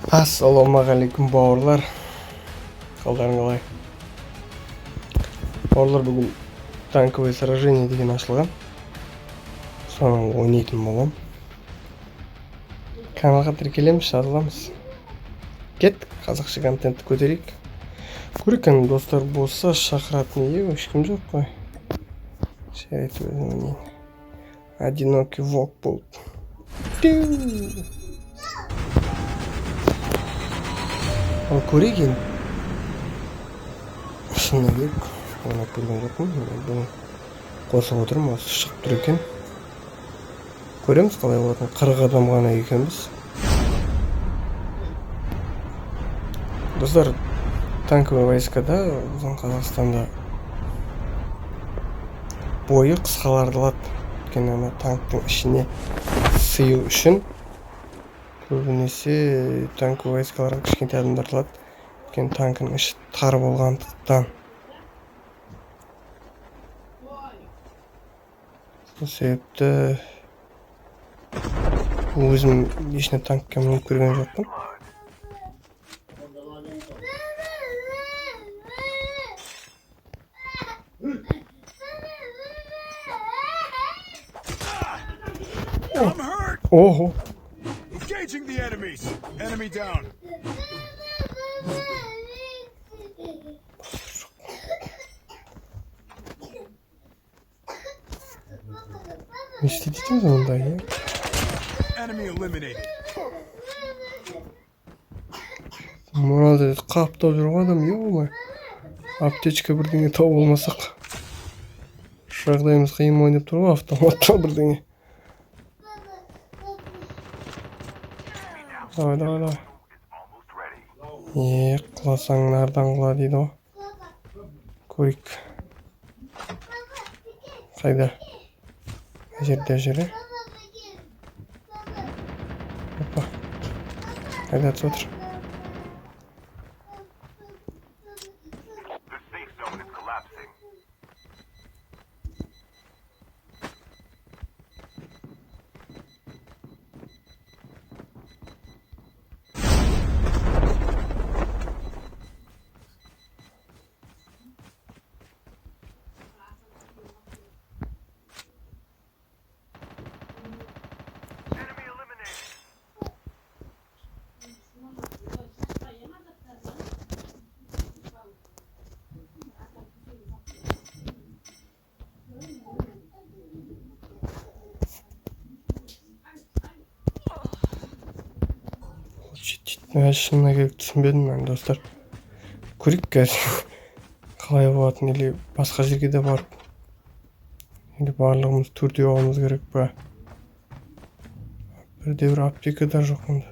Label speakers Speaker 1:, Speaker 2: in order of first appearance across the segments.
Speaker 1: Ассалаумағалейкум бауырлар. Қалдарың қалай? Бауырлар, бүгін танковое сражение деген ашылған. Соны ойнайтын болам. Каналға тіркелеміз, жазыламыз. Кеттік, қазақша контентті көтерейік. Көрейік, достар болса шақыратын ешкім жоқ қой. Шарит өзімнен. Одинокий волк болды. Ал көрейік енді. Шыны керек, ойнап көрген жоқпын. Бүгін қосып отырмын, осы шығып тұр екен. Көреміз қалай болатын. 40 адам ғана екенбіз. Достар, танковый войскада біздің Қазақстанда бойы қысқалардылады. Өйткені танктың ішіне сыю үшін көбінесе танковый войскаларға кішкентай адамдар алады. Өйткені танктың іші тар болғандықтан. Сол себепті өзім ешіне танкке мініп көрген жоқпын. Ого!
Speaker 2: Engaging the enemies. Enemy down.
Speaker 1: Не істейді сонда, е?
Speaker 2: Enemy eliminated.
Speaker 1: Мынада қаптап жүр ғой адам, ё-ма. Аптечка бірдеңе тауып алмасақ. Жағдайымыз қиын ойнап тұр ғой, автоматта бірдеңе. Давай. Қыласаң нардан қыла дейді ғой. Көрейік. Қайда? Жерде жүре. Опа. Қайда түсіп отыр? Шынына керек түсінбедім мен, достар. Көрейік қазір қалай болатын, или басқа жерге де барып, или барлығымыз төрде болуымыз керек па? Бірде бір аптека да жоқ мұнда.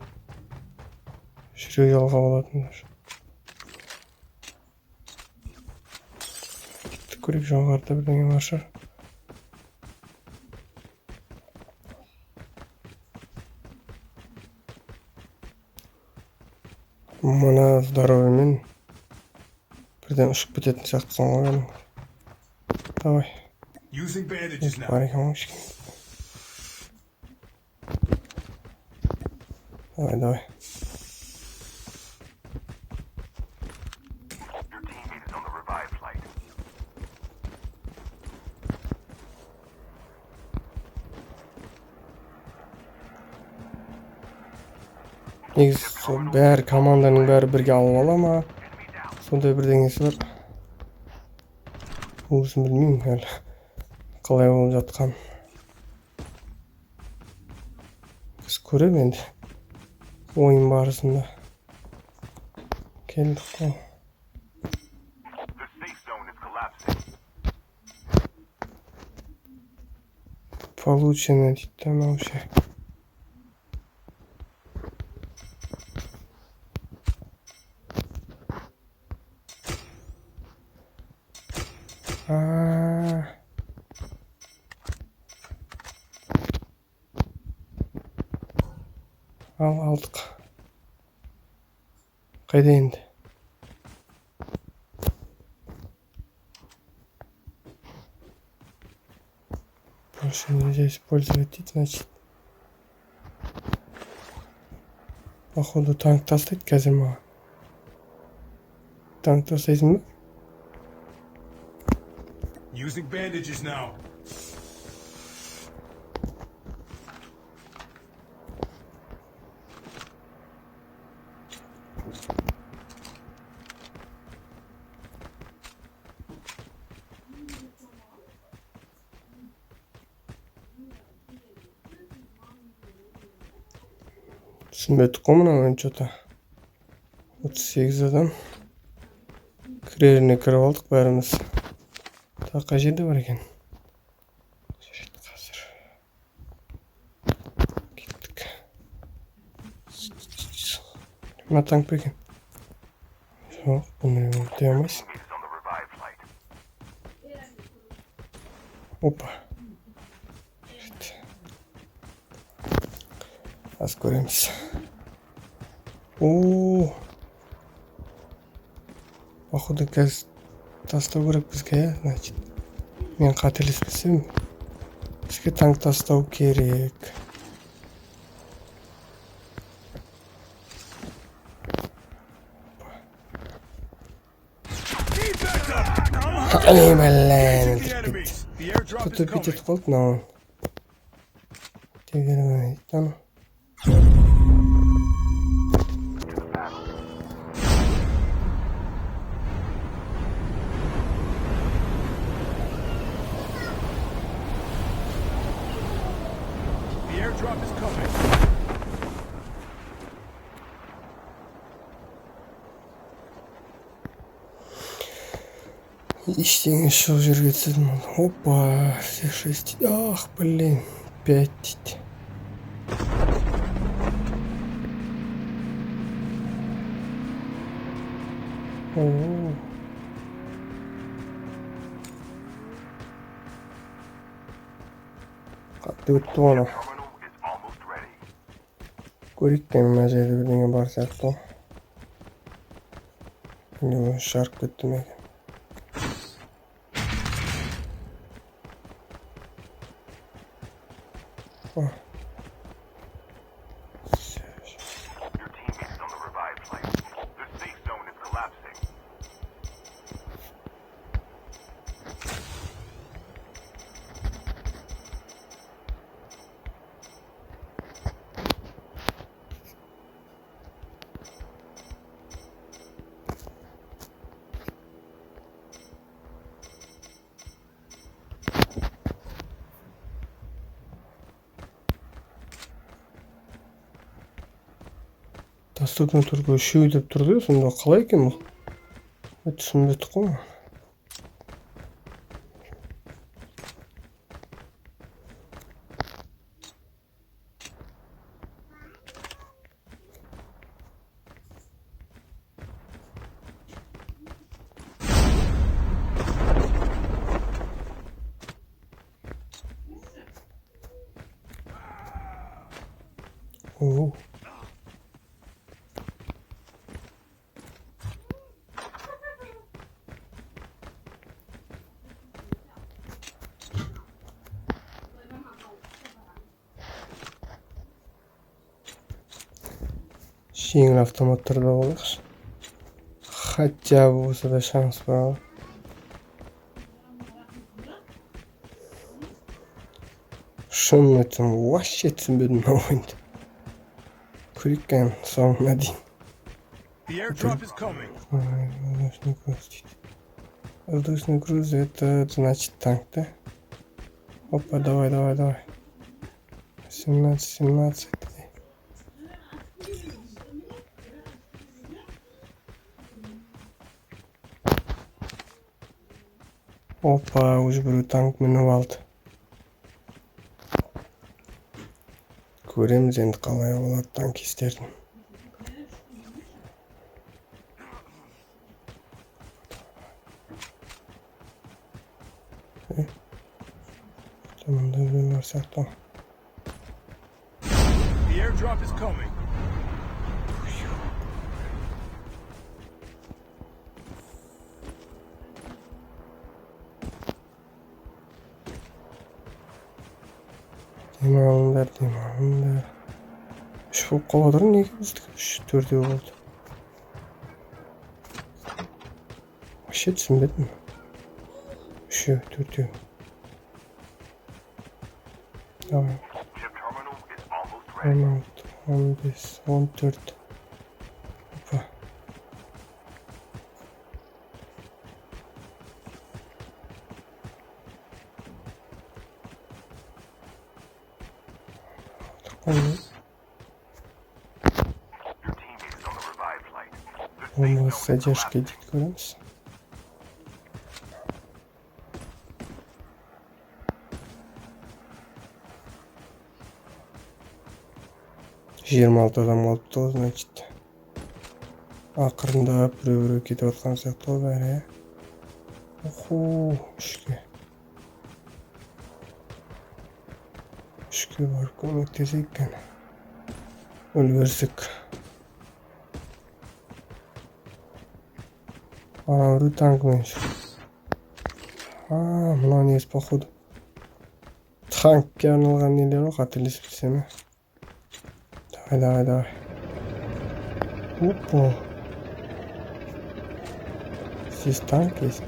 Speaker 1: Жүре алға болатындар. Кеттік, көрейік, жоғарыда бірдеңе бар шығар. Мына здоровьмен бірден ұшып кететін сияқтысың ғой. Давай. Бар екен ғой кішкене. Давай. Негізі бәрі команданың бәрі бірге алып ала ма? Сондай бірдеңесі бар. Өзім білмеймін әлі қалай болып жатқан. Біз көрем енді ойын барысында. Келдік қой. Получено дейді анау ше. Алдық. Қайда енді? Больше нельзя использовать, значит. Походу tank tastaydı қазір маған. Tank tastайсың ба?
Speaker 2: Using bandages now.
Speaker 1: Түсінбедік қой мына ойын что-то. 38 адам. Кіреріне кіріп алдық бәріміз. Қай жерде бар екен? Жүреді қазір. Кеттік. Мына танк па екен? Жоқ, бұны өте алмайсың. Опа. Аз көреміз. Ооо. Походу қазір тастау керек бізге, иә, значит. Мен қателеспесем, бізге танк тастау керек. Ай, блин. Кто-то пятит колд, но... Тегермей, там...
Speaker 2: The airdrop is coming.
Speaker 1: Ештеңе шығып жерге түсетін болды. Опа, все 6. Ах, блин, 5 дейді. Ооо. Қатты өтті оны. Көрейік те мына жерде бірдеңе бар сияқты. Не жарып кетті ме екен? Oh.
Speaker 3: Your teammates on the revive flight. The safe zone is collapsing.
Speaker 1: Доступный түрге үшеу деп тұрды, сонда қалай екен бұл? Түсінбедік қой. Оу. Жеңіл автоматтарда болайықшы. Хотя бы болса да шанс бар. Шынын айтсам, вообще түсінбедім мына ойынды. Көрейік қайын соңына дейін.
Speaker 2: The airdrop is coming.
Speaker 1: Воздушный груз дейді. Воздушный груз это значит танк, да? Опа, давай. 17. Опа, уже біреу танк мініп алды. Көреміз енді қалай болады танкистердің. Мында біреу бар сияқты.
Speaker 2: The airdrop is coming. Демалыңдар.
Speaker 1: болып қалып отыр неге біздікі 3-4 болды. Вообще түсінбедім. 3-4. Давай.
Speaker 3: Chip terminal is almost ready.
Speaker 1: 16, 15, 14. Опа.
Speaker 3: Your teammate is on the revived flight. The safe
Speaker 1: Он
Speaker 3: zone
Speaker 1: вас
Speaker 3: is
Speaker 1: задержка
Speaker 3: collapsing.
Speaker 1: идет, көреміз. Жиырма алты адам қалыпты ғой, значит. Ақырында біреу кетіп отқан сияқты ғой бәрі, иә. Уху, үшке. Үшке барып көмектесейік екен. Үлгерсек. Ана біреу танкімен жүр. Мынау несі походу. Танкке арналған нелер ғой, қателесіп кетсем, иә. Давай. Опа. Здесь танк есть.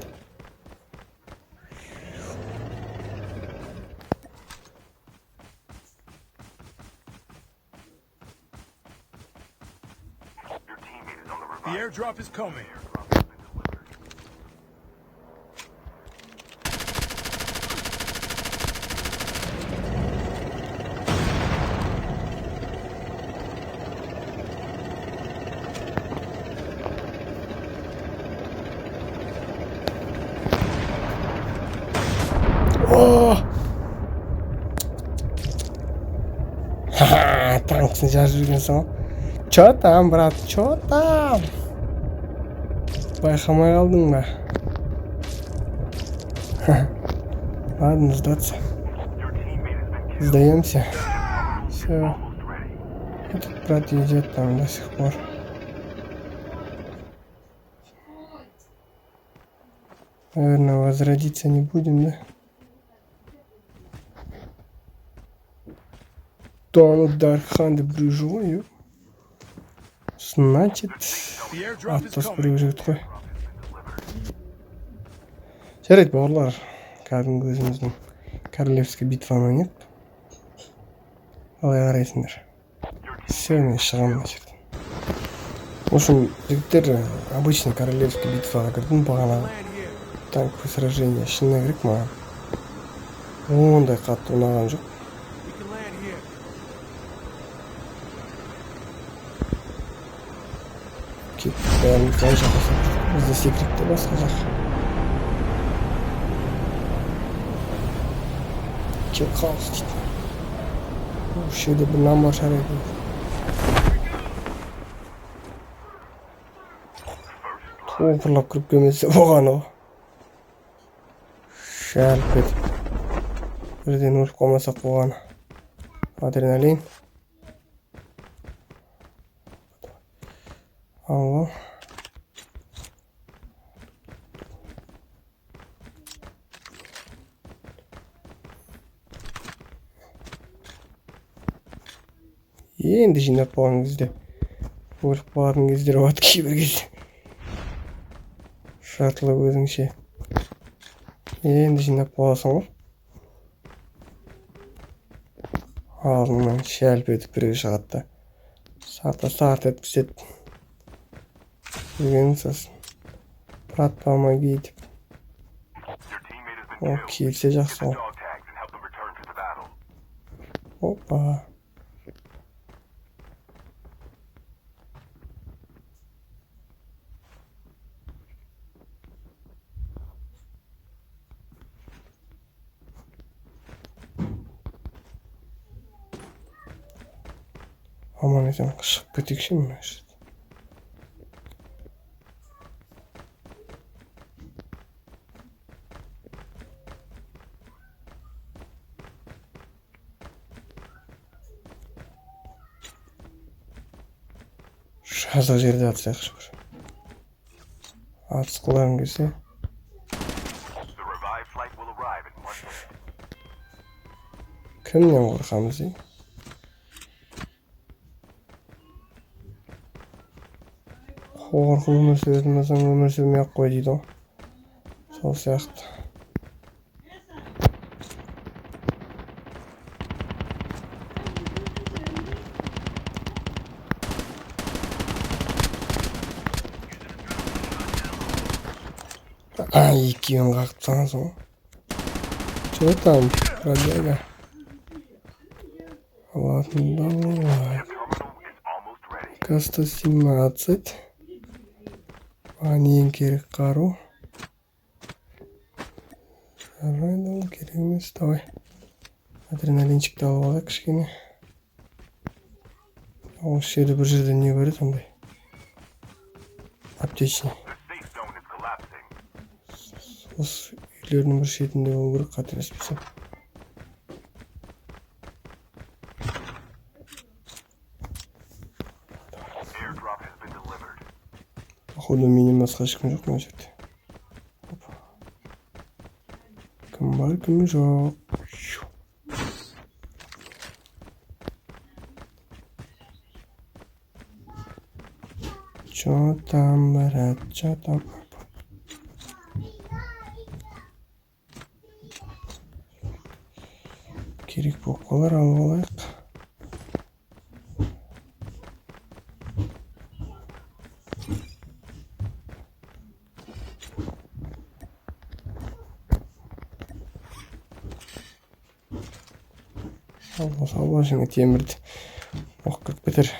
Speaker 3: Your teammate is on the revived.
Speaker 2: The airdrop is coming.
Speaker 1: О! Ха-ха, танксың жарып жүргенсің ғой. Чё там, брат, чё там? Байқамай қалдың ба? Ладно, сдаться.
Speaker 3: Your teammate has been killed.
Speaker 1: Сдаемся. Все.
Speaker 3: Almost ready.
Speaker 1: Этот брат идет там до сих пор. Наверное, возродиться не будем, да? Тонут Даркханды біреу живой, значит,
Speaker 2: The airdrop is
Speaker 1: Аттас
Speaker 2: coming.
Speaker 1: біреу жігіт қой. Жарайды бауырлар, кәдімгі өзіміздің королевский битваны ойнайық. Қалай қарайсыңдар? Все, мен шығамын мына жерден. В общем, жігіттер, обычный королевский битваға кірдім бағана.
Speaker 2: Land here.
Speaker 1: Танковый сражение шынына керек маған. Ондай қатты ұнаған жоқ.
Speaker 2: We can land here.
Speaker 1: Кетіп бәрін қай жаққа сатып. Бізде секретте басқа жақ. Кеп қалыс дейді. Осы жерде бір намар жарайды. Топырлап кіріп келмесе болған ғой. Шәліп кетіп. Бірден өліп қалмасақ болғаны. Адреналин. Алло. Енді жинап болған кезде өліп қалатын кездер болады кейбір кезде. Шартылы өзіңше. Енді жинап боласың ғой. Алдыңнан шәліп етіп біреу шығады да. Сарт еткізеді. Деген сосын. Брат, помоги деп.
Speaker 3: Your teammate has been
Speaker 1: О,
Speaker 3: killed.
Speaker 1: келсе жақсы ғой.
Speaker 3: Dog tags and help them return to the battle.
Speaker 1: Опа. Аман есен шығып кетейікші мына жерден. Жазық жерде атсайықшы бір. Атыс қылған келсе.
Speaker 3: The revived flight will arrive in 1 minute.
Speaker 1: Кімнен қорқамыз, Қорқып өмір сүретін болсаң өмір сүрмей ақ қой дейді ғой. Сол сияқты. Екеуін қағып тастағансың ғой. Че там, бродяга? Ладно, давай. КА-117. Маған ең керек қару. Жарайды, ол керек емес. Давай. Адреналинчикті алып алайық кішкене. Осы жерде бір жерде не бар еді ондай? Аптечный. Осы үйлердің бір шетінде болу керек, қателеспесем. Походу менен басқа ешкім жоқ мына жерде. Кім бар, кім жоқ. Чё там, брат, чё там? Керек болып қалар, алып алайық. Алла жаңа темірді оқып бітір.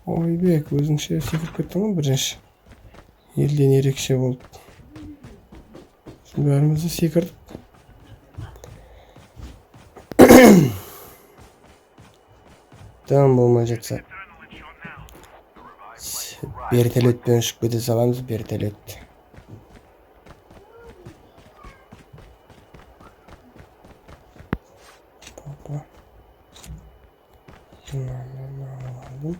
Speaker 1: Ойбек, өзіңше секіріп кеттің ғой бірінші. Елден ерекше болып. Бәрімізді секірдік. Там болмай жатса. Вертолетпен ұшып кете саламыз, вертолет. Папа. Алdım.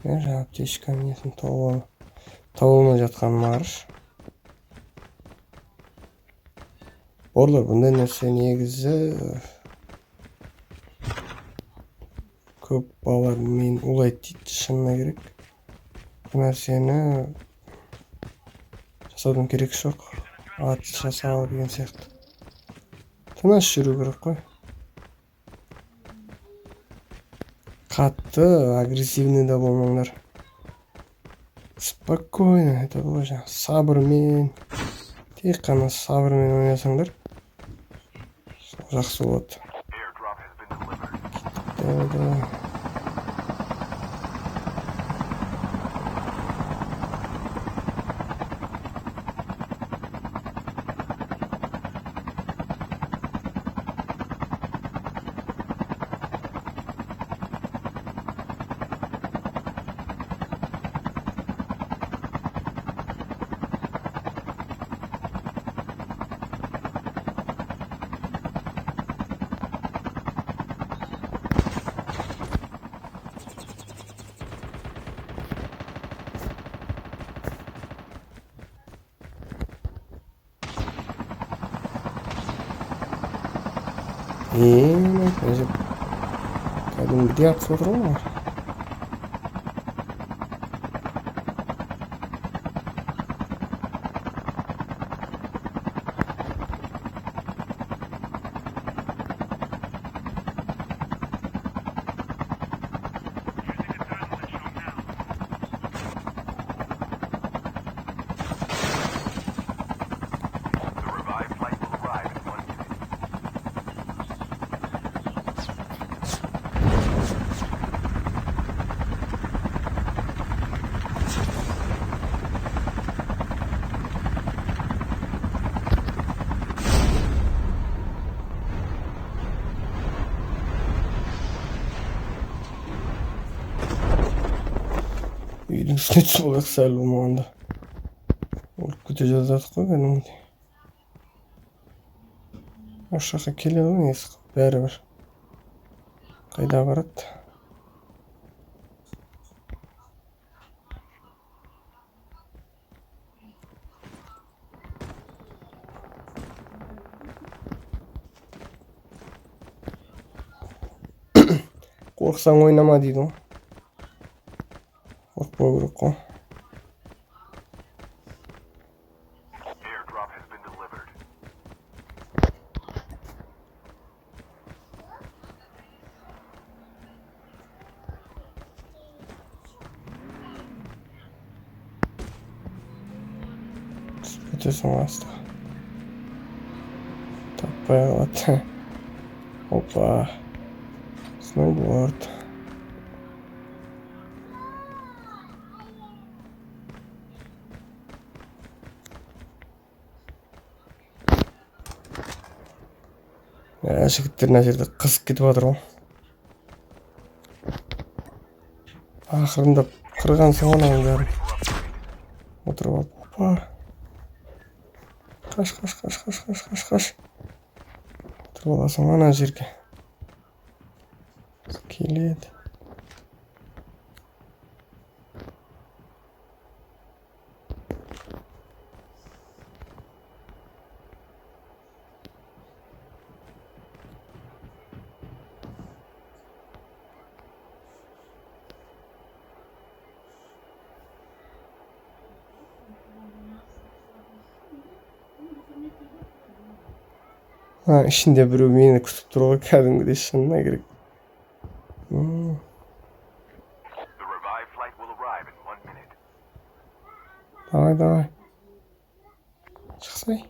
Speaker 1: Жаңа аптечканың несін тауылмай жатқан марш. Орлар, бұндай нәрсе негізі көп балалар мен улайды дейді, шынына керек. Бұл нәрсені жасаудың керек жоқ. Ат жасау деген сияқты. Тыныш жүру керек қой. Қатты, агрессивный да болмаңдар. Спокойно, это было жаңа сабырмен. Тек қана сабырмен ойнасаңдар. Жақсы болады. Давай. Кәдімгідей атып отыр ғой олар. Үйдің үстіне түсіп алайық сәл болмағанда. Өліп кете жаздадық қой кәдімгідей. Осы жаққа келеді ғой несі бәрібір. Қайда барады? Korksan oynama deydi o. Korkpau керек қой.
Speaker 3: Airdrop has been delivered.
Speaker 1: Өтесің асты. Таппай қалады. Опа. Сноуборд. Жігіттер мына жерде қызып кетіп жатыр ғой. Ақырындап қырғансың ананың бәрін. Отырып алып. Опа. Қаш. Отырып аласың ана жерге. Келеді. Ішінде біреу мені күтіп тұр ғой, кәдімгідей шынына керек.
Speaker 3: The revived flight will arrive in 1 minute.
Speaker 1: Давай. Шықсай.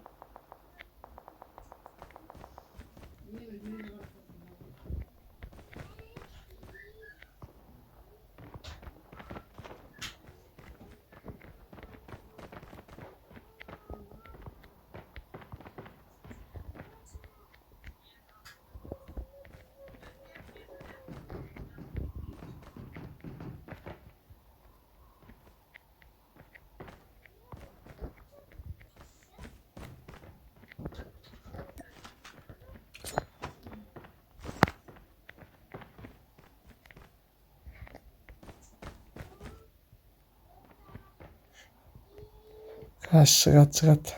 Speaker 1: Шығады.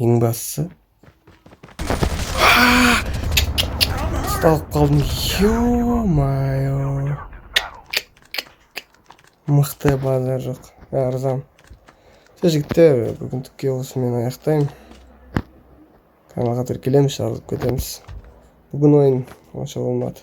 Speaker 1: Ең бастысы. Ұсталып қалдым. Ё-майо. Мықты базар жоқ. Арзан. Жігіттер, бүгіндікке осымен аяқтаймын. Каналға тіркелеміз, жазылып кетеміз. Бүгін ойын онша болмады.